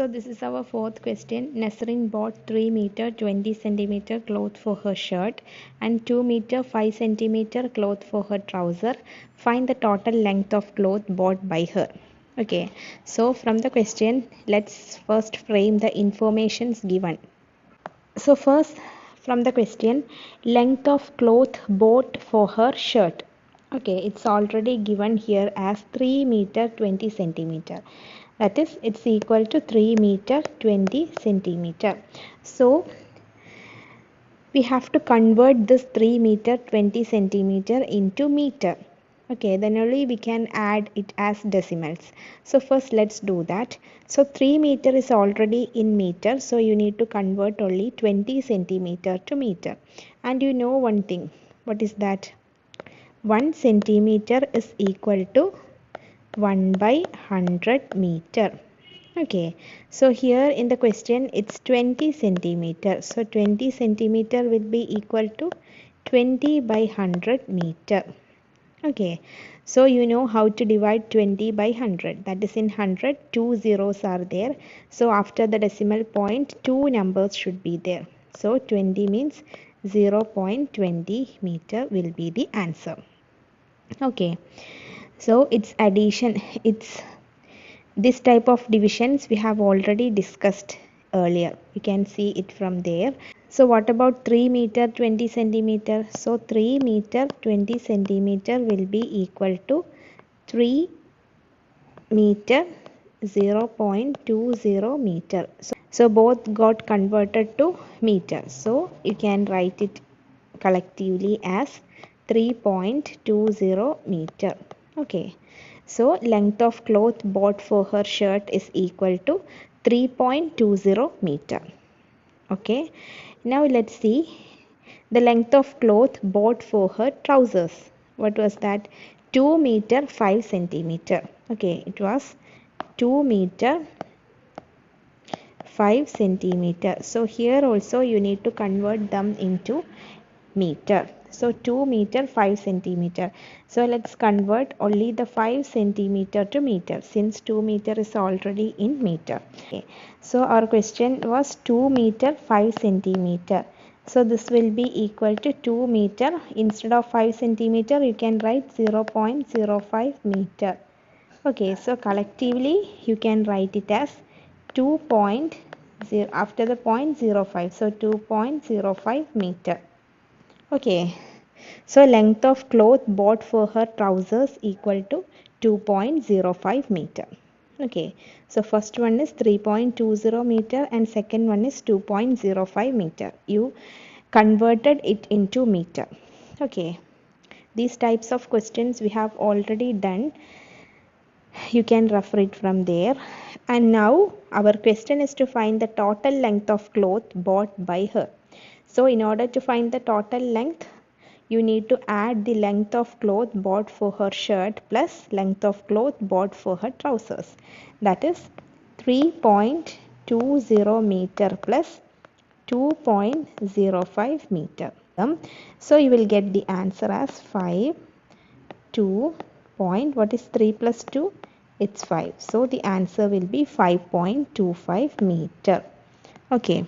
So this is our fourth question. Nasrin bought 3 meter 20 centimeter cloth for her shirt and 2 meter 5 centimeter cloth for her trouser. Find the total length of cloth bought by her. Okay, so from the question, let's first frame the informations given. So first from the question, length of cloth bought for her shirt. Okay, it's already given here as 3 meter 20 centimeter. That is, it's equal to 3 meter 20 centimeter. So we have to convert this 3 meter 20 centimeter into meter. Okay, then only we can add it as decimals. So first let's do that. So 3 meter is already in meter, so you need to convert only 20 centimeter to meter. And you know one thing, what is that? 1 centimeter is equal to 1 by 100 meter. Okay, so here in the question it's 20 centimeter. So 20 centimeter will be equal to 20 by 100 meter. Okay, so you know how to divide 20 by 100. That is, in 100, 2 zeros are there. So after the decimal point, 2 numbers should be there. So 20 means 0.20 meter will be the answer. Okay, so it's addition. It's this type of divisions we have already discussed earlier. You can see it from there. So what about 3 meter 20 centimeter? So 3 meter 20 centimeter will be equal to 3 meter 0.20 meter. So both got converted to meter. So you can write it collectively as 3.20 meter. Okay. So length of cloth bought for her shirt is equal to 3.20 meter. Okay. Now let's see the length of cloth bought for her trousers. What was that? 2 meter 5 centimeter. Okay, it was 2 meter 5 centimeter. So here also you need to convert them into meter. So 2 meter 5 centimeter. So let's convert only the 5 centimeter to meter, since 2 meter is already in meter. Okay. So our question was 2 meter 5 centimeter. So this will be equal to 2 meter. Instead of 5 centimeter you can write 0.05 meter. Okay, so collectively you can write it as 2.0 after the 0.05. So 2.05 meter. Okay, so length of cloth bought for her trousers equal to 2.05 meter. Okay, so first one is 3.20 meter and second one is 2.05 meter. You converted it into meter. Okay, these types of questions we have already done. You can refer it from there. And now our question is to find the total length of cloth bought by her. So in order to find the total length, you need to add the length of cloth bought for her shirt plus length of cloth bought for her trousers. That is 3.20 meter plus 2.05 meter. So you will get the answer as 5, 2 point, what is 3 plus 2? It's 5. So the answer will be 5.25 meter. Okay.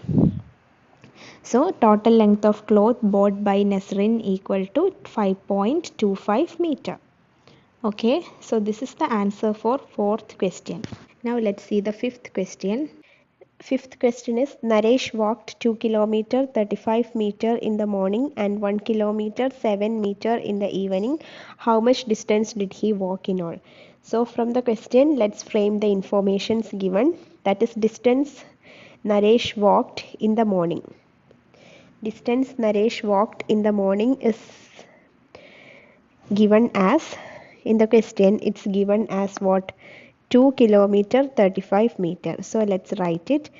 So total length of cloth bought by Nasrin equal to 5.25 meter. Okay, so this is the answer for fourth question. Now let's see the fifth question. Fifth question is Naresh walked 2 kilometer 35 meter in the morning and 1 kilometer 7 meter in the evening. How much distance did he walk in all? So from the question, let's frame the informations given. That is distance Naresh walked in the morning. Distance Naresh walked in the morning is given as, in the question it's given as what? 2 kilometer 35 meter. So let's write it.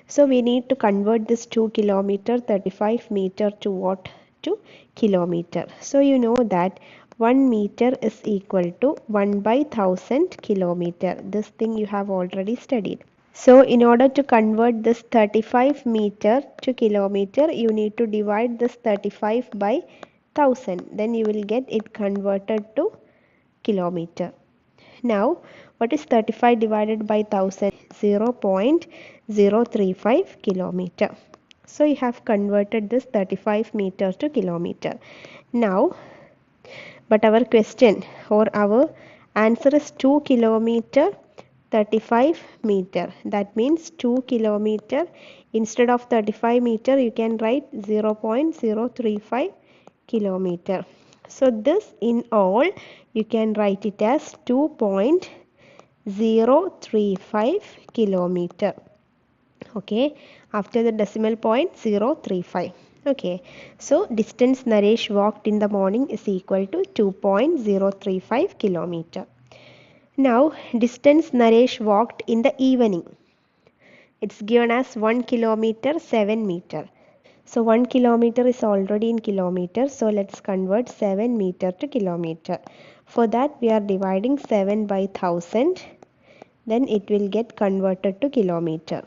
So we need to convert this 2 kilometer 35 meter to what? To kilometer. So you know that 1 meter is equal to 1 by 1000 kilometer. This thing you have already studied. So in order to convert this 35 meter to kilometer, you need to divide this 35 by 1000. Then you will get it converted to kilometer. Now What is 35 divided by 1000? 0.035 kilometer. So you have converted this 35 meter to kilometer. Now, but our question or our answer is 2 kilometer 35 meter. That means 2 kilometer. Instead of 35 meter, you can write 0.035 kilometer. So this in all, you can write it as 2.035 kilometer. Okay, after the decimal point 0.35. Okay, so distance Naresh walked in the morning is equal to 2.035 kilometer. Now distance Naresh walked in the evening, it's given as 1 kilometer 7 meter. So 1 kilometer is already in kilometer, so let's convert 7 meter to kilometer. For that we are dividing 7 by 1000, then it will get converted to kilometer.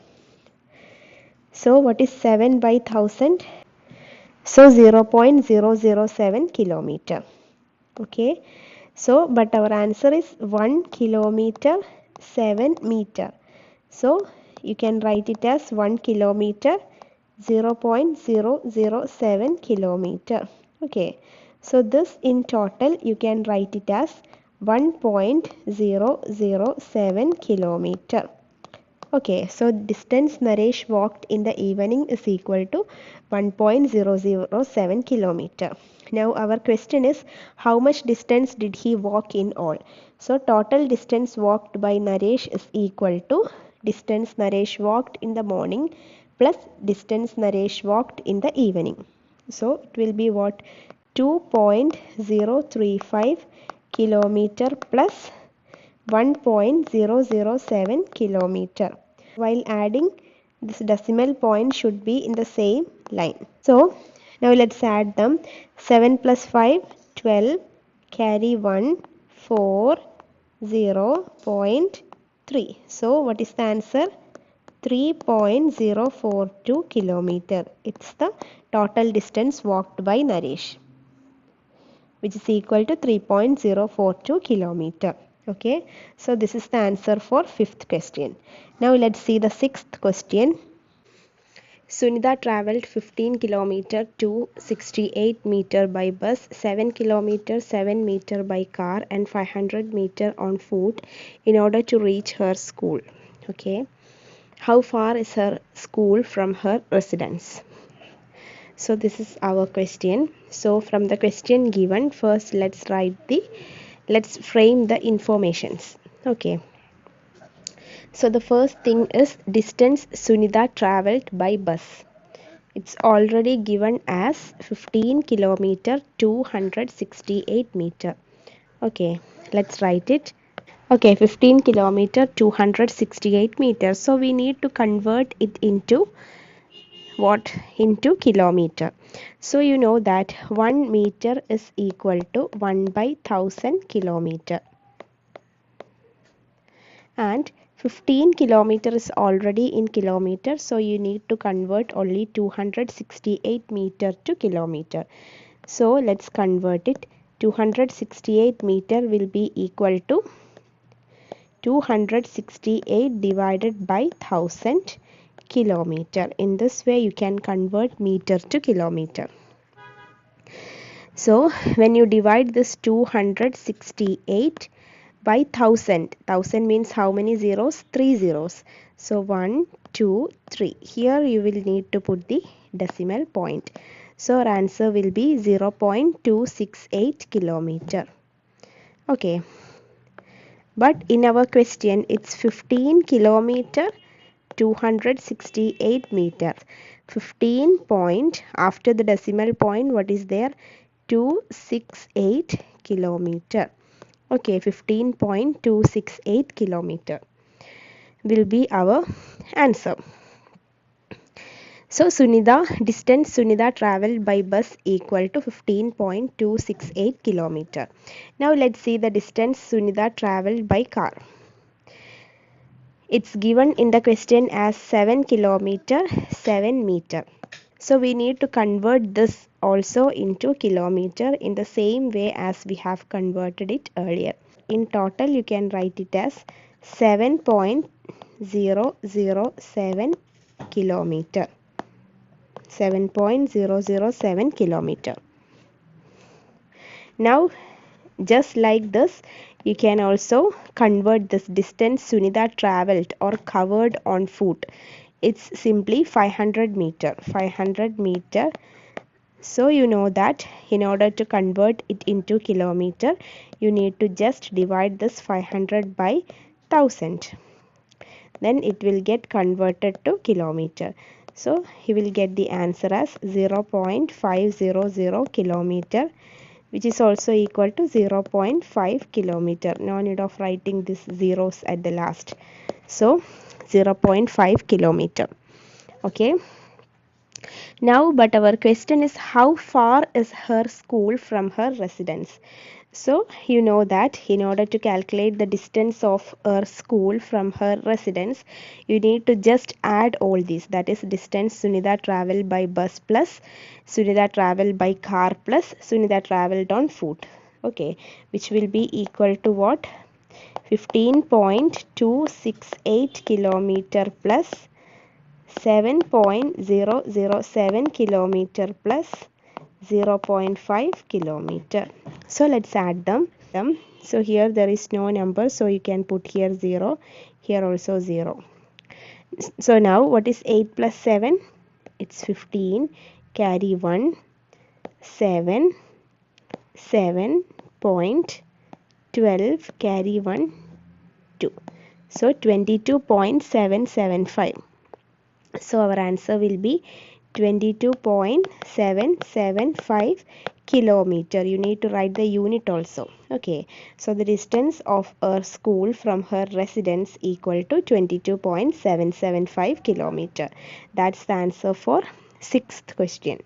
So what is 7 by 1000? So 0.007 kilometer. Okay. So but our answer is 1 kilometer 7 meter. So you can write it as 1 kilometer 0.007 kilometer. Okay. So this in total you can write it as 1.007 kilometer. Okay, so distance Naresh walked in the evening is equal to 1.007 kilometer. Now our question is, how much distance did he walk in all? So total distance walked by Naresh is equal to distance Naresh walked in the morning plus distance Naresh walked in the evening. So it will be what? 2.035 kilometer plus 1.007 kilometer. While adding, this decimal point should be in the same line. So now let's add them. 7 plus 5, 12, carry 1, 4, 0.3. So what is the answer? 3.042 kilometer. It's the total distance walked by Naresh, which is equal to 3.042 kilometer. Okay, so this is the answer for fifth question. Now let's see the sixth question. Sunitha travelled 15 km to 68 meter by bus, 7 km 7 meter by car and 500 meter on foot in order to reach her school. Okay, how far is her school from her residence? So this is our question. So from the question given, first let's frame the informations. Okay. So the first thing is distance Sunitha travelled by bus. It's already given as 15 kilometer 268 meter. Okay, let's write it. Okay, 15 kilometer 268 meters. So we need to convert it into what? Into kilometer. So you know that 1 meter is equal to 1 by 1000 kilometer. And 15 kilometer is already in kilometer, so you need to convert only 268 meter to kilometer. So let's convert it. 268 meter will be equal to 268 divided by 1000 kilometer. In this way you can convert meter to kilometer. So when you divide this 268 by 1000, 1000 means how many zeros? 3 zeros. So 1, 2, 3. Here you will need to put the decimal point. So our answer will be 0.268 kilometer. Okay. But in our question it's 15 kilometer 268 meter. 15 point after the decimal point, what is there? 268 kilometer. Okay, 15.268 kilometer will be our answer. So distance Sunitha travelled by bus equal to 15.268 kilometer. Now let's see the distance Sunitha travelled by car. It's given in the question as 7 kilometer 7 meter. So we need to convert this also into kilometer in the same way as we have converted it earlier. In total you can write it as 7.007 kilometer. 7.007 kilometer. Now, just like this, you can also convert this distance Sunitha traveled or covered on foot. It's simply 500 meter. 500 meter. So you know that in order to convert it into kilometer, you need to just divide this 500 by 1000. Then it will get converted to kilometer. So he will get the answer as 0.500 kilometer, which is also equal to 0.5 kilometer. No need of writing these zeros at the last. So 0.5 kilometer. Okay. Now, but our question is, how far is her school from her residence? So, you know that in order to calculate the distance of her school from her residence, you need to just add all these. That is distance Sunitha traveled by bus plus Sunitha traveled by car plus Sunitha traveled on foot. Okay, which will be equal to what? 15.268 kilometer plus 7.007 kilometer plus 0.5 kilometer. So let's add them. So here there is no number, so you can put here 0, here also 0. So now what is 8 plus 7? It's 15. Carry 1. 7. 7.12. Carry 1. 2. So 22.775. So our answer will be 22.775 kilometer. You need to write the unit also. Okay. So the distance of our school from her residence equal to 22.775 kilometer. That's the answer for 6th question.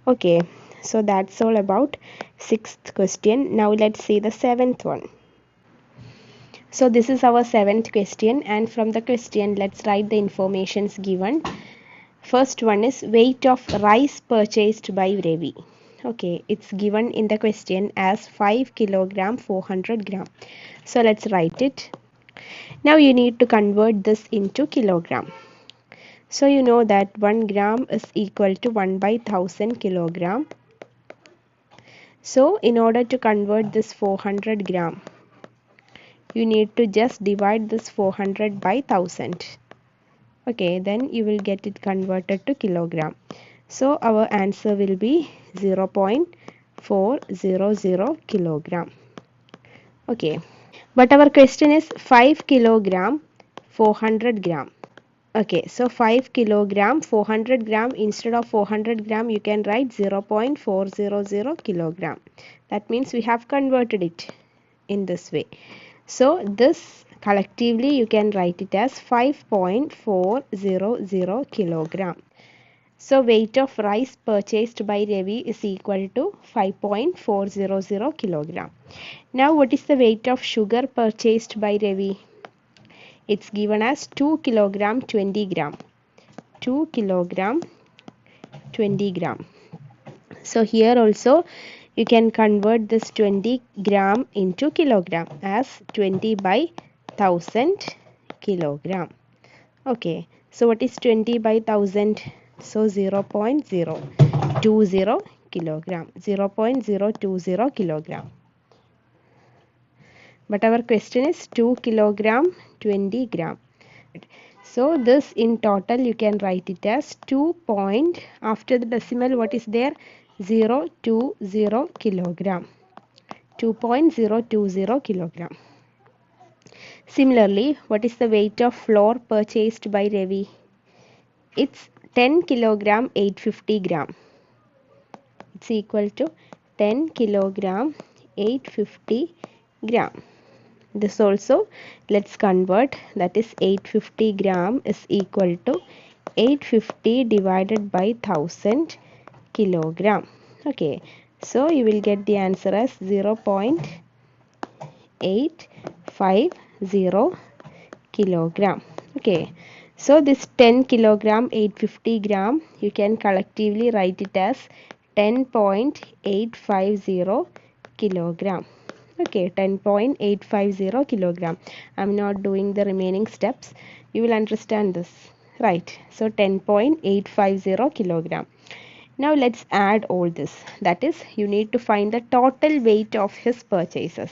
Okay. So that's all about 6th question. Now let's see the 7th one. So this is our 7th question, and from the question let's write the informations given. First one is weight of rice purchased by Ravi. Okay, it's given in the question as 5 kilogram 400 gram. So let's write it. Now you need to convert this into kilogram. So you know that 1 gram is equal to 1 by 1000 kilogram. So in order to convert this 400 gram, you need to just divide this 400 by 1000. Okay, then you will get it converted to kilogram. So our answer will be 0.400 kilogram. Okay, but our question is 5 kilogram 400 gram. Okay, so 5 kilogram 400 gram, instead of 400 gram you can write 0.400 kilogram. That means we have converted it in this way. So this collectively you can write it as 5.400 kilogram. So weight of rice purchased by Ravi is equal to 5.400 kilogram. Now what is the weight of sugar purchased by Ravi? It's given as 2 kilogram 20 gram. 2 kilogram 20 gram. So here also you can convert this 20 gram into kilogram as 20 by 1000 kilogram. Okay, so what is 20 by 1000? So 0.020 kilogram. 0.020 kilogram. But our question is 2 kilogram 20 gram. So this in total you can write it as 2 point, after the decimal what is there? 020 kilogram. 2.020 kilogram. Similarly, what is the weight of flour purchased by Ravi? It's 10 kilogram 850 gram. It's equal to 10 kilogram 850 gram. This also let's convert, that is 850 gram is equal to 850 divided by 1000 kilogram. Okay, so you will get the answer as 0.850 kilogram. Okay, so this 10 kilogram 850 gram you can collectively write it as 10.850 kilogram. Okay, 10.850 kilogram. I'm not doing the remaining steps. You will understand this. Right. So 10.850 kilogram. Now let's add all this. That is, you need to find the total weight of his purchases.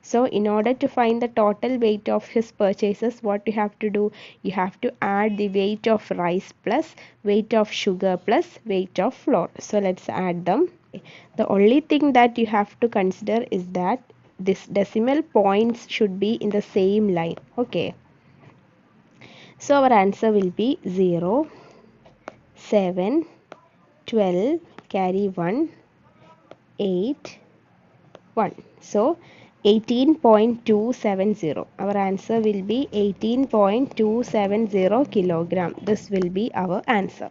So in order to find the total weight of his purchases, what you have to do? You have to add the weight of rice plus weight of sugar plus weight of flour. So let's add them. The only thing that you have to consider is that this decimal points should be in the same line. Okay. So our answer will be 0, 7, 12, carry 1, 8, 1. So 18.270. Our answer will be 18.270 kilogram. This will be our answer.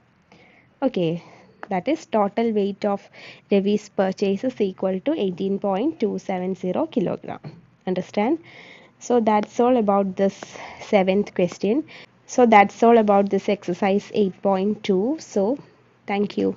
Okay, that is total weight of Ravi's purchases equal to 18.270 kilogram. Understand? So that's all about this 7th question. So that's all about this exercise 8.2. So thank you.